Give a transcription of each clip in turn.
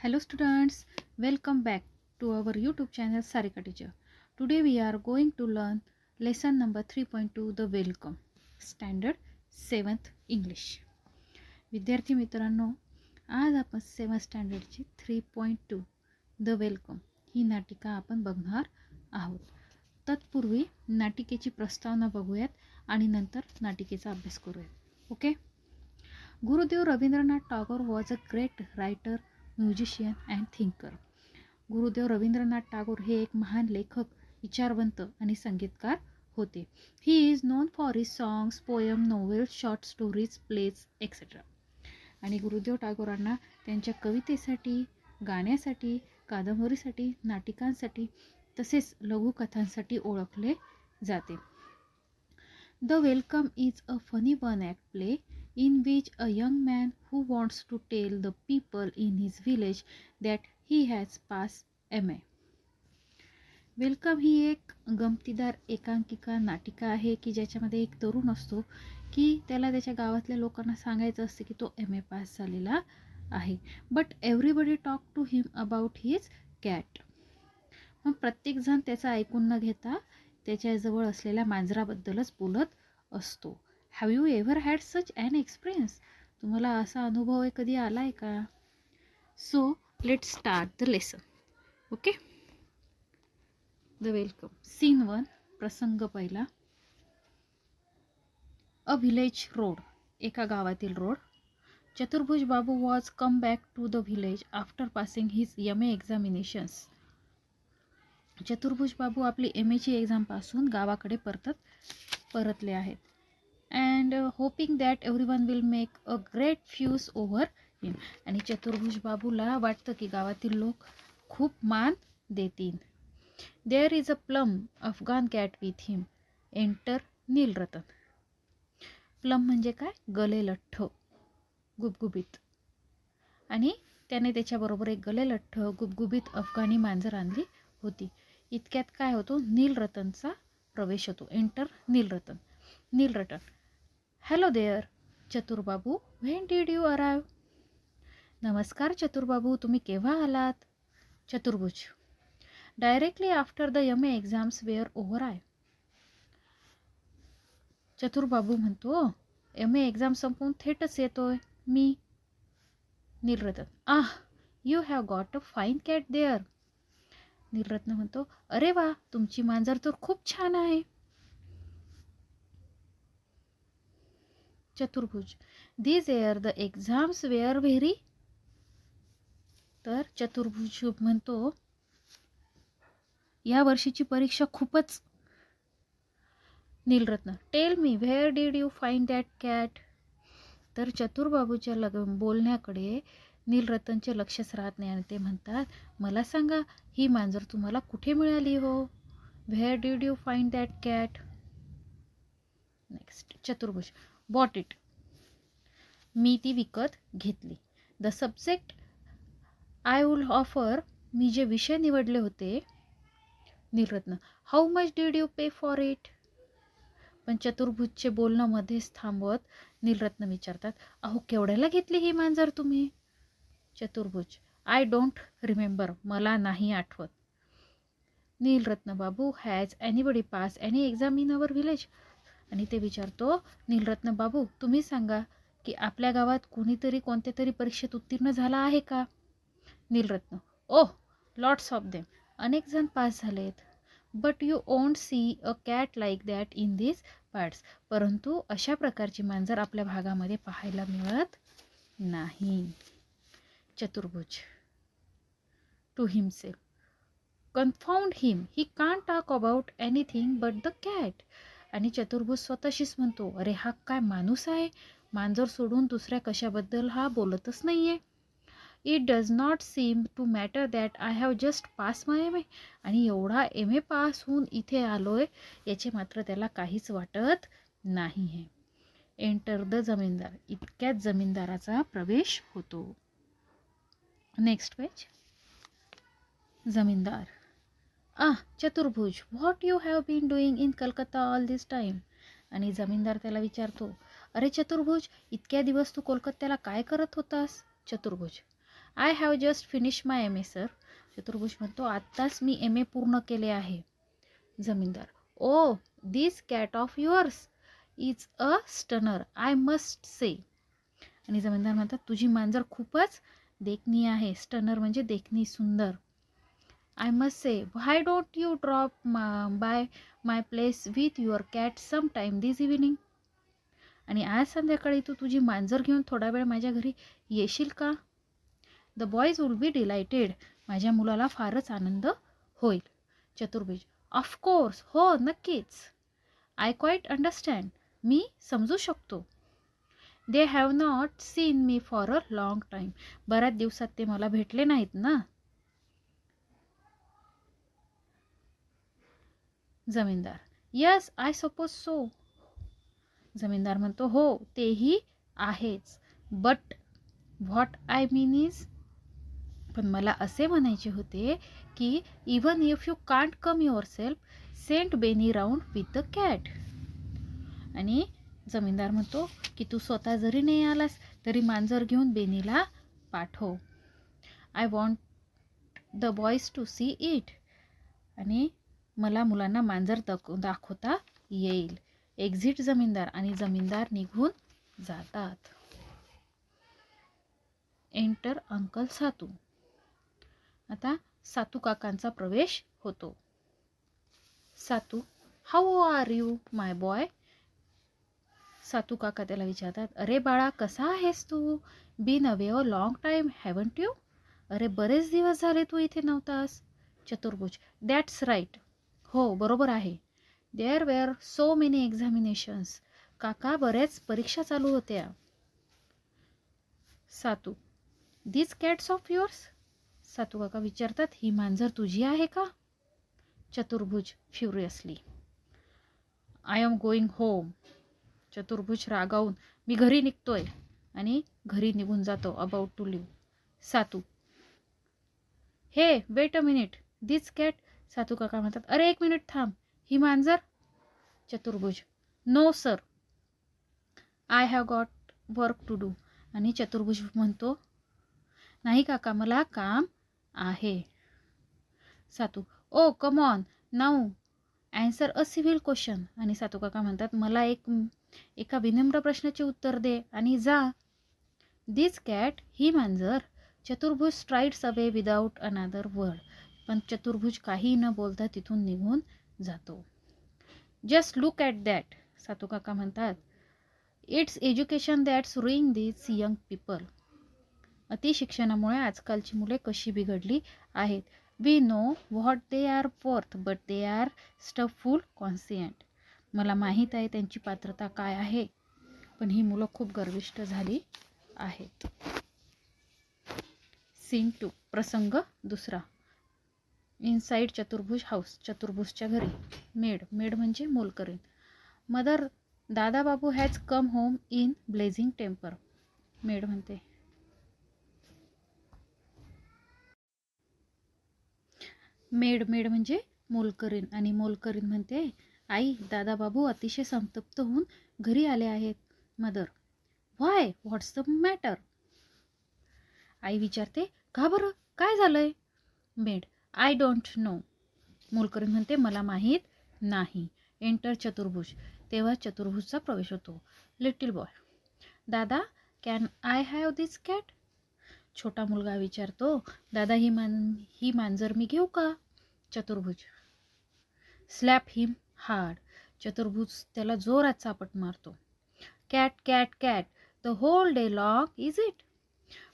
Hello students, welcome back to our YouTube channel Sarika Teacher. Today we are going to learn lesson number 3.2 The Welcome, Standard 7th English. विद्यार्थी मित्रांनो, आज आपण 7th स्टँडर्डची 3.2 the welcome ही नाटिका आपण बघणार आहोत. तत्पूर्वी नाटिकेची प्रस्तावना बघूयात आणि नंतर नाटिकेचा अभ्यास करूयात. Okay. Gurudev Rabindranath Tagore was a great writer, musician and thinker. Gurudev Rabindranath Tagore हे एक महान लेखक, विचारवंत आणि संगीतकार होते. He is known for his songs, poem, novels, short stories, plays etcetera. आणि गुरुदेव टागोरांना त्यांच्या कवितेसाठी, गाण्यासाठी, कादंबरीसाठी, नाटिकांसाठी तसेच लघुकथांसाठी ओळखले जाते. The welcome is a funny one act play in which a young man who wants to tell the people in his village that he has passed MA. Welcome ही एक गमतीदार एकांकिका नाटिका आहे की ज्याच्यामध्ये एक तरुण असतो की त्याला त्याच्या गावातल्या लोकांना सांगायचं असते की तो MA पास झालेला आहे. But everybody talk to him about his cat. मग प्रत्येकजण त्याचं ऐकून न घेता त्याच्याजवळ असलेल्या मांजराबद्दलच बोलत असतो. Have you ever had such an experience? तुम्हाला असा अनुभव कधी आला आहे का? So let start the lesson. Okay. The welcome. Scene 1, प्रसंग पहिला. अ विलेज रोड, एका गावातील रोड. Chaturbhuj Babu was come back to the village after passing his MA examinations. Chaturbhuj Babu आपली MAची एक्झामपासून गावाकडे परतले आहेत. and hoping that everyone will make a great fuss over him. आणि चतुर्भुज बाबूला वाटतं की गावातील लोक खूप मान देतील. There is a plum Afghan cat with him. Enter Nilratan. Plum म्हणजे काय? गले लठ्ठ, गुबगुबीत. आणि त्याने त्याच्याबरोबर एक गले लठ्ठ गुबगुबीत अफगाणी मांजर आणली होती. इतक्यात काय होतो? नीलरतनचा प्रवेश होतो. Enter Nilratan. Nilratan. Hello there Chaturbabu, when did you arrive? नमस्कार चतुरबाबू, तुम्ही केव्हा आलात? Chaturbhuj. Directly after the MA exams were over I. Chaturbabu म्हणतो MA एक्झाम संपवून थेटच येतोय मी. Nilratan. You have got a fine cat there. Nilratna म्हणतो, अरे वा, तुमची मांजर तर खूप छान आहे. Chaturbhuj. This year the exams were very. तर चतुर्भुज म्हणतो, या वर्षीची परीक्षा खूपच. Nilratna. Tell me, where did you find that cat? तर चतुरबाबूच्या बोलण्याकडे नीलरतनचे लक्षच राहत नाही आणि ते म्हणतात, मला सांगा, ही मांजर तुम्हाला कुठे मिळाली हो? Where did you find that cat? Next. Chaturbhuj. Bought it. मी ती विकत घेतली. The subject I would offer. मी जे विषय निवडले होते. Nilratna. How much did you pay for it? पण चतुर्भुजचे बोलणं मध्येच थांबवत नीलरत्न विचारतात, अहो केवढ्याला घेतली ही मांजर तुम्ही? चतुर्भुज. I don't remember. मला नाही आठवत. Nilratna. Babu, has anybody pass any exam in our village? आणि ते विचारतो, नीलरत्न बाबू, तुम्ही सांगा की आपल्या गावात कोणीतरी कोणत्या तरी परीक्षेत उत्तीर्ण झाला आहे का? Nilratna. Oh, lots of them. अनेक जण पास झालेत. But you won't see a cat like that in this parts. परंतु अशा प्रकारची मांजर आपल्या भागामध्ये पाहायला मिळत नाही. Chaturbhuj. To himself. Confound him, he can't talk about anything but the cat. आणि चतुर्भुज स्वतःशीच म्हणतो, अरे हा काय माणूस आहे? मांजर सोडून दुसऱ्या कशाबद्दल हा बोलतच नाहीये. It does not seem to matter that I have just pass my MA. आणि एवढा MA पास होऊन इथे आलोय याचे मात्र त्याला काहीच वाटत नाही आहे. Enter the zamindar. इतक्यात जमीनदाराचा प्रवेश होतो. Next page. Zamindar. Chaturbhuj, what you have been doing in Calcutta all this time? आणि जमीनदार त्याला विचारतो, अरे चतुर्भुज, इतक्या दिवस तू कोलकात्याला काय करत होतास? Chaturbhuj. I have just finish my M A sir. Chaturbhuj म्हणतो आत्ताच मी MA पूर्ण केले आहे. Zamindar, oh this cat of yours is a stunner I must say. आणि जमीनदार म्हणतात तुझी मांजर खूपच देखणी आहे. स्टनर म्हणजे देखणी, सुंदर. I must say, why don't you drop by my place with your cat some time this evening. आणि आज संध्याकाळी तू तुझी मांजर घेऊन थोडा वेळ माझ्या घरी येशील का. The boys will be delighted. माझ्या मुलाला फारच आनंद होईल. चतुर्भुज, ऑफकोर्स, हो नक्कीच. आय क्वाईट अंडरस्टँड, मी समजू शकतो. They have not seen me for a long time. बऱ्याच दिवसात ते मला भेटले नाहीत ना. जमीनदार, यस आय सपोज सो. जमीनदार म्हणतो हो तेही आहेच. But what I mean is, पण मला असे म्हणायचे होते की even if you can't come yourself, sent Beni round with the cat. आणि जमीनदार म्हणतो की तू स्वतः जरी नाही आलास तरी मांजर घेऊन बेनीला पाठव. I want the boys to see it. आणि मला मुलांना मांजर दाखवता येईल. एक्झिट जमीनदार. आणि जमीनदार निघून जातात. Enter uncle Satu. आता सातू काकांचा प्रवेश होतो. Satu, how are you my boy. Satu काका त्याला विचारतात, अरे बाळा कसा आहेस तू. Been away a long time haven't you. अरे बरेच दिवस झाले तू इथे नव्हतास. चतुर्भुज, दॅट्स राईट. हो बरोबर आहे. There were so many examinations. काका बऱ्याच परीक्षा चालू होत्या. Satu, this cats of yours. Satu काका विचारतात, ही मांजर तुझी आहे का. Chaturbhuj furiously, I am going home. Chaturbhuj रागावून, मी घरी निघतोय. आणि घरी निघून जातो. About to leave. Satu, hey wait a minute, this cat. Satu काका म्हणतात, अरे एक मिनिट थांब, ही मांजर. Chaturbhuj, no sir, I have got work to do. आणि चतुर्भुज म्हणतो, नाही काका मला काम आहे. Satu, oh come on now answer a civil question. आणि सातू काका म्हणतात, मला एका विनम्र प्रश्नाचे उत्तर दे आणि जा. दिस कॅट, ही मांजर. Chaturbhuj strides away without another word. पण चतुर्भुज काही न बोलता तिथून निघून जातो. Just look at that. Satu काका म्हणतात, it's education that's ruining this young people. अतिशिक्षणामुळे आजकालची मुले कशी बिघडली आहेत. We know what they are worth but they are stuff full conceit. मला माहीत आहे त्यांची पात्रता काय आहे, पण ही मुलं खूप गर्विष्ठ झाली आहेत. सीन 2, प्रसंग दुसरा. इनसाइड चतुर्भुज हाऊस. चतुर्भुजच्या घरी. मेड म्हणजे मोलकरीण. Mother, Dada Babu has come home in blazing temper. Maid म्हणते, मेड म्हणजे मोलकरीण. आणि मोलकरीण म्हणते, आई दादा बाबू अतिशय संतप्त होऊन घरी आले आहेत. Mother, why, what's the matter. आई विचारते, का बरं, काय झालंय. Maid, I don't know. मोलकरीण म्हणते, मला माहीत नाही. एंटर चतुर्भुज. तेव्हा चतुर्भुजचा प्रवेश होतो. लिटिल बॉय, दादा can I have this cat. छोटा मुलगा विचारतो, दादा ही मांजर मी घेऊ का. चतुर्भुज, स्लॅप हिम हार्ड. चतुर्भुज त्याला जोरात चापट मारतो. Cat cat cat the whole day long is it.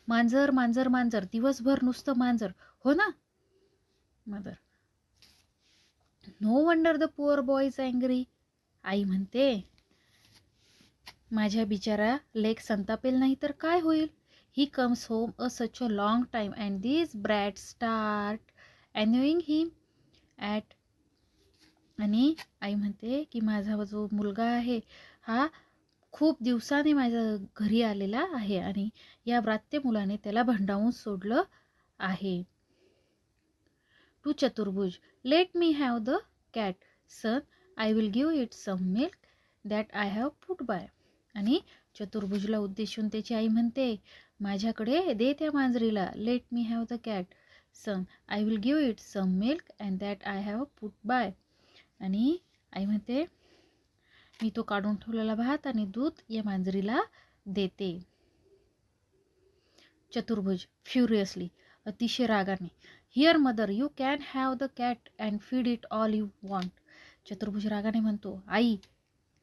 मांजर मांजर मांजर, दिवसभर नुसतं मांजर, हो ना. Mother, no wonder the poor boy is angry. आई म्हणते, माझ्या बिचारा लेक संतापेल नाही तर काय होईल. He comes home a such a long time and this brat start annoying him at. आणि आई म्हणते की माझा जो मुलगा आहे हा खूप दिवसाने माझ्या घरी आलेला आहे आणि या व्रात्य मुलाने त्याला भंडावून सोडलं आहे. To Chaturbhuj, let me have the cat son, I will give it some milk that I have put by. आणि चतुर्भुजला उद्देशून त्याची आई म्हणते, माझ्याकडे दे त्या मांजरीला. Let me have the cat. Some I will give it some milk and that I have put by. आणि आई म्हणते, मी तो काढून ठेवलेला भात आणि दूध या मांजरीला देते. चतुर्भुज फ्युरियसली, अतिशय रागाने, here mother, you can have the cat and feed it all you want. चतुर्भुज रागाने म्हणतो, आई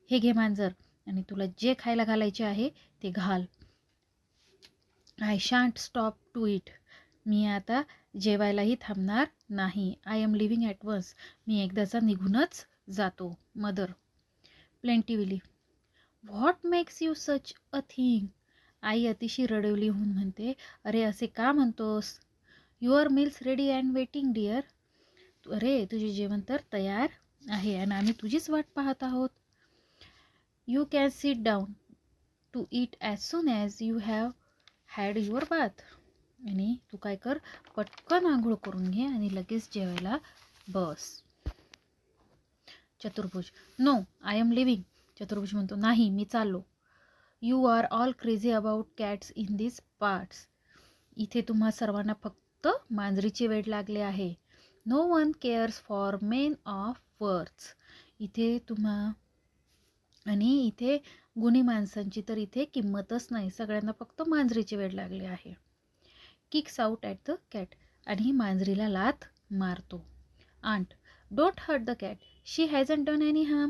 हे घे मांजर आणि तुला जे खायला घालायचे आहे ते घाल. I shan't stop to eat. मी आता जेवायलाही थांबणार नाही. I am leaving at once. मी एकदाचा निघूनच जातो. Mother plaintively, what makes you such a thing. आई अतिशय रडवली होऊन म्हणते, अरे असे का म्हणतोस. Your meals ready and waiting dear. अरे तुझे जेवण तर तयार आहे आणि आम्ही तुझीच वाट पाहत आहोत. You can sit down to it as soon as you have had your bath. आणि तू काय कर, पटकन आंघोळ करून घे आणि लगेच जेवायला बस. चतुर्भुज, नो आय एम लिव्हिंग. चतुर्भुज म्हणतो, नाही मी चाललो. You are all crazy about cats in this parts. इथे तुम्हा सर्वांना फक्त मांजरीचे वेड लागले आहे. No one cares for men of words. इथे इथे गुणी माणसांची तर इथे किंमतच नाही. सगळ्यांना फक्त मांजरीचे वेड लागले आहे. Kicks out at the cat. आणि मांजरीला लाथ मारतो. Aunt, don't hurt the cat, she hasn't done any harm.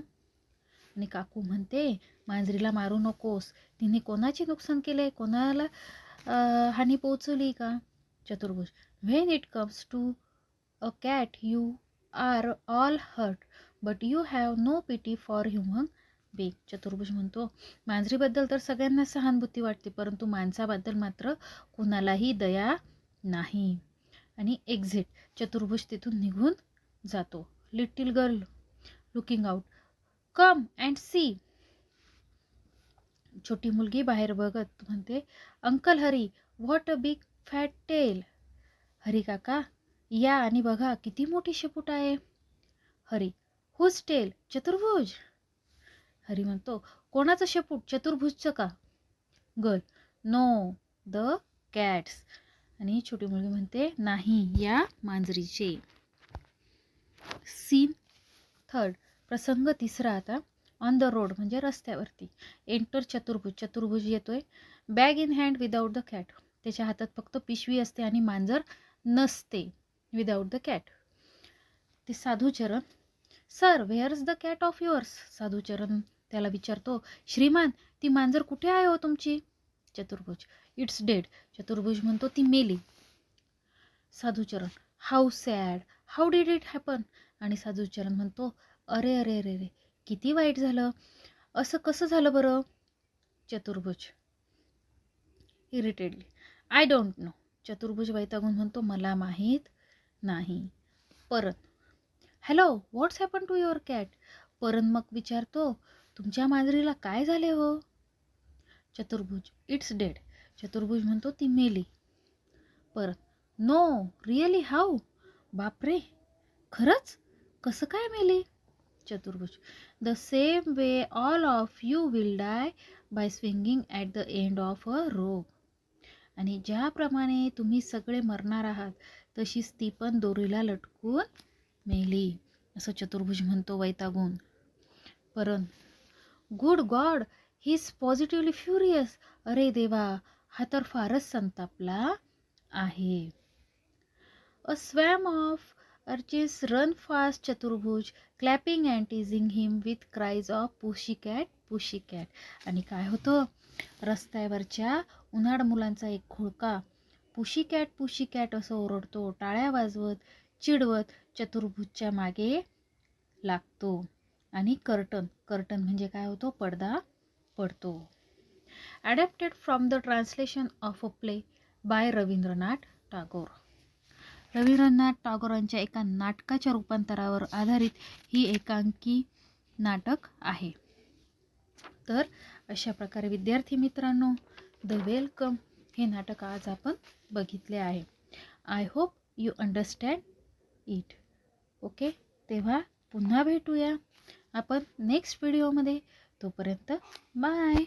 आणि काकू म्हणते, मांजरीला मारू नकोस, तिने कोणाचे नुकसान केले, कोणाला हानी पोचवली का. Chaturbhuj, when it comes to a cat you are all hurt but you have no pity for human being. Chaturbhuj म्हणतो, मांजरीबद्दल तर सगळ्यांना सहानुभूती वाटते, परंतु माणसाबद्दल मात्र कोणालाही दया नाही. आणि एक्झिट. चतुर्भुज तिथून निघून जातो. Little girl looking out, come and see. छोटी मुलगी बाहेर बघत म्हणते, uncle Hari, what a big fat tail. Hari काका या आणि बघा किती मोठी शेपूट आहे. Hari, whose tail. चतुर्भुज. हरी म्हणतो, कोणाचं शेपूट, चतुर्भुजचं का. Girl, no the cats. आणि छोटी मुलगी म्हणते, नाही या मांजरीचे. Scene third. प्रसंग तिसरा आता. ऑन द रोड म्हणजे रस्त्यावरती. एंटर चतुर्भुज. चतुर्भुज येतोय. Bag in hand without the cat. त्याच्या हातात फक्त पिशवी असते आणि मांजर नसते. Without the cat. ते Sadhucharan, sir where's the cat of yours. Sadhucharan त्याला विचारतो, श्रीमान ती मांजर कुठे आहे हो तुमची. चतुर्भुज, इट्स डेड. चतुर्भुज म्हणतो, ती मेली. Sadhucharan, how sad, how did it happen. आणि साधूचरण म्हणतो, अरे अरे अरे रे, किती वाईट झालं, असं कसं झालं बरं. चतुर्भुज इरिटेडली, आय डोंट नो. चतुर्भुज वैतागून म्हणतो, मला माहीत नाही. परत, hello what's happen to your cat. परत मग विचारतो, तुमच्या मांजरीला काय झाले हो. चतुर्भुज, इट्स डेड. चतुर्भुज म्हणतो, ती मेली. परत, नो रिअली हाऊ. बापरे, खरंच, कसं काय मेली. Chaturbhuj, the same way all of you will die by swinging at the end of a rope. आणि ज्याप्रमाणे तुम्ही सगळे मरणार आहात तशीच ती पण दोरीला लटकून मेली. असं चतुर्भुज म्हणतो वैतागून. परत, good God, he is positively furious. अरे देवा, हा तर फारच संतापला आहे. A swarm of urchins run fast Chaturbhuj clapping and teasing him with cries of pussy cat pussy cat. आणि काय होतं, रस्त्यावरच्या उन्हाळ मुलांचा एक घोळका पुशी कॅट असं ओरडतो, टाळ्या वाजवत चिडवत चतुर्भुजच्या मागे लागतो. आणि कर्टन म्हणजे काय होतो, पडदा पडतो. Adapted from the translation of a play by Rabindranath Tagore. Rabindranath टागोरांच्या एका नाटकाच्या रूपांतरावर आधारित ही एकांकी नाटक आहे. तर अशा प्रकारे विद्यार्थी मित्रांनो, द वेलकम हे नाटक आज आपण बघितले आहे. I hope you understand it. Okay, तेव्हा पुन्हा भेटूया आपण नेक्स्ट व्हिडिओमध्ये. तोपर्यंत बाय.